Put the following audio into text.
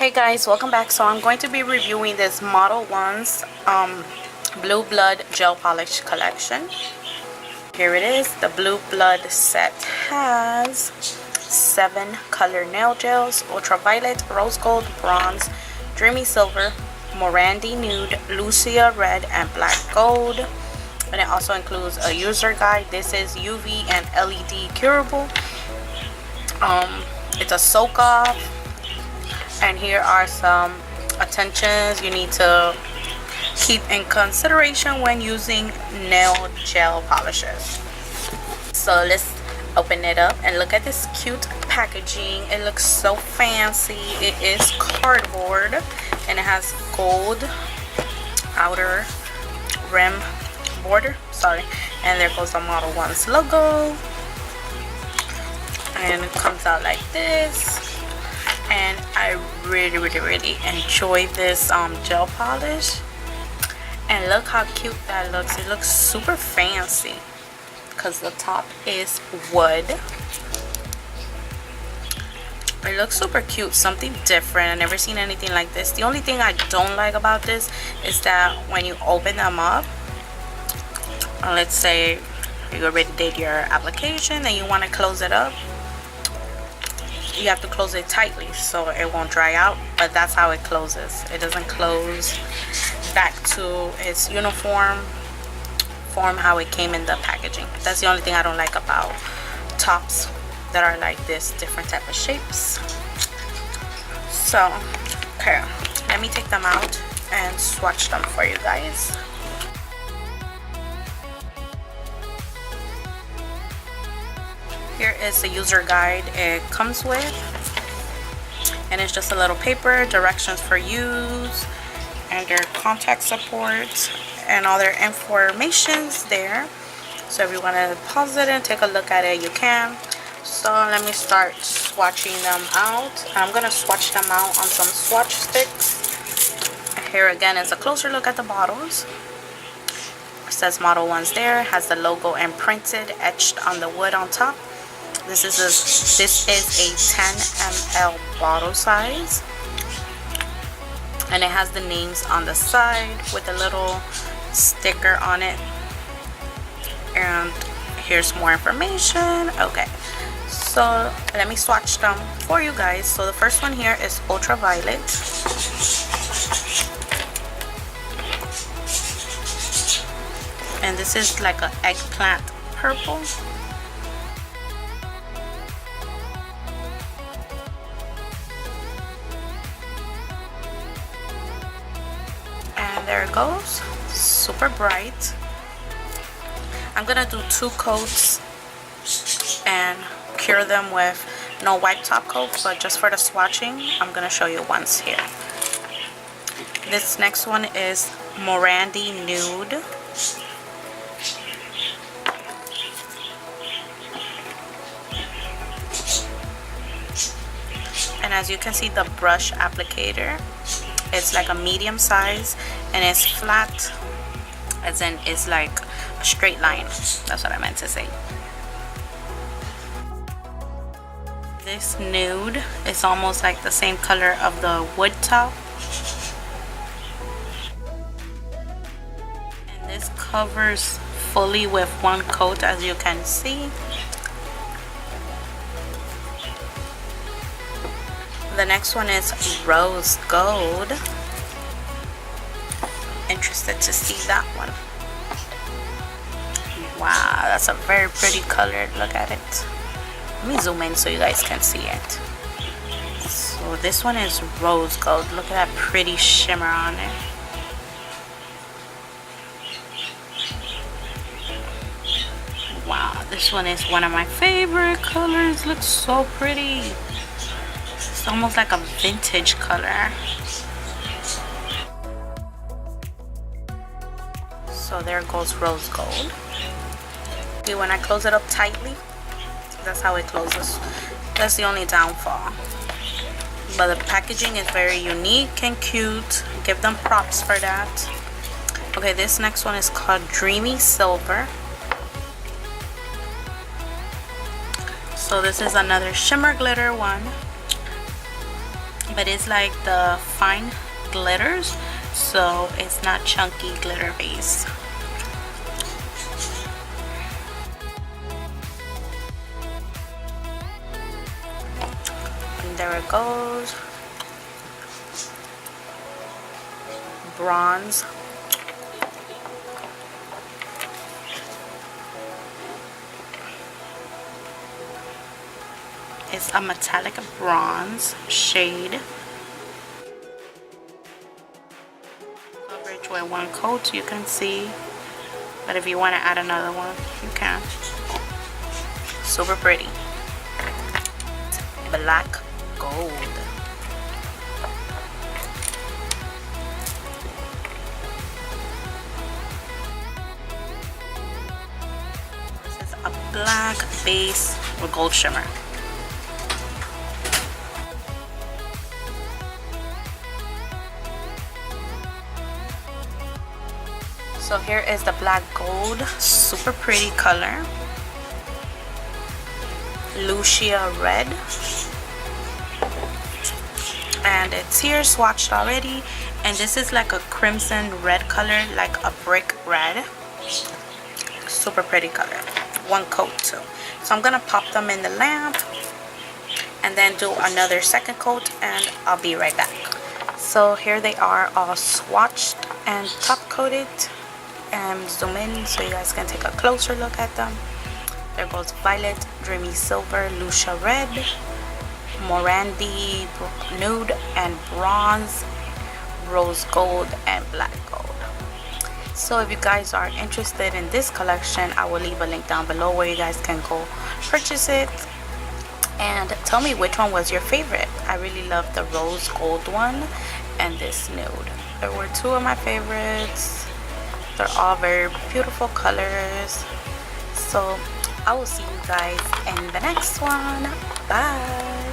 Hey guys, welcome back. So I'm going to be reviewing this Modelones Blue Blood Gel Polish collection. Here it is. The Blue Blood set has 7 color nail gels: ultraviolet, rose gold, bronze, dreamy silver, Morandi nude, Lucia red, and black gold. And it also includes a user guide. This is UV and LED curable. It's a soak off. And here are some attentions you need to keep in consideration when using nail gel polishes. So let's open it up and look at this cute packaging. It looks so fancy. It is cardboard and it has gold outer rim border. And there goes the Modelones logo. And it comes out like this. And I really enjoy this gel polish. And look how cute that looks. It looks super fancy because the top is wood. It looks super cute, something different. I've never seen anything like this. The only thing I don't like about this is that when you open them up, let's say you already did your application and you want to close it up, you have to close it tightly so it won't dry out. But that's how it closes. It doesn't close back to its uniform form how it came in the packaging. That's the only thing I don't like about tops that are like this, different type of shapes. So okay, let me take them out and swatch them for you guys. Here is the user guide it comes with, and it's just a little paper, directions for use, and their contact support, and all their information's there. So if you want to pause it and take a look at it, you can. So let me start swatching them out. I'm gonna swatch them out on some Swatch sticks. Here again is a closer look at the bottles. It says Modelones there, has the logo imprinted, etched on the wood on top. This is a 10 ml bottle size, and it has the names on the side with a little sticker on it. And here's more information. Okay, so let me swatch them for you guys. So the first one here is ultraviolet. And this is like an eggplant purple. And there it goes, super bright. I'm gonna do 2 coats and cure them with no wipe top coat, but just for the swatching I'm gonna show you once here. This next one is Morandi nude. And as you can see, the brush applicator, it's like a medium size and it's flat, as in it's like a straight line. That's what I meant to say. This nude is almost like the same color of the wood top. And this covers fully with 1 coat, as you can see. The next one is rose gold. Interested to see that one. Wow, that's a very pretty color. Look at it. Let me zoom in so you guys can see it. So this one is rose gold. Look at that pretty shimmer on it. Wow, this one is one of my favorite colors. Looks so pretty. It's almost like a vintage color. So there goes rose gold. Okay, when I close it up tightly, that's how it closes. That's the only downfall. But the packaging is very unique and cute. Give them props for that. Okay, this next one is called Dreamy Silver. So this is another shimmer glitter one. but it's like the fine glitters, so it's not chunky glitter base. And there it goes. Bronze. It's a metallic bronze shade. Coverage with one coat, you can see. But if you want to add another one, you can. Super pretty. Black gold. This is a black base with gold shimmer. So here is the black gold, super pretty color. Lucia red. And it's here swatched already. And this is like a crimson red color, like a brick red. Super pretty color. One coat too. So I'm gonna pop them in the lamp and then do another second coat, and I'll be right back. So here they are, all swatched and top coated. And zoom in so you guys can take a closer look at them. There goes violet, dreamy silver, Lucia red, Morandi nude and bronze, rose gold, and black gold. So if you guys are interested in this collection, I will leave a link down below where you guys can go purchase it. And tell me which one was your favorite. I really love the rose gold one and this nude. There were two of my favorites. They're all very beautiful colors. So I will see you guys in the next one. Bye.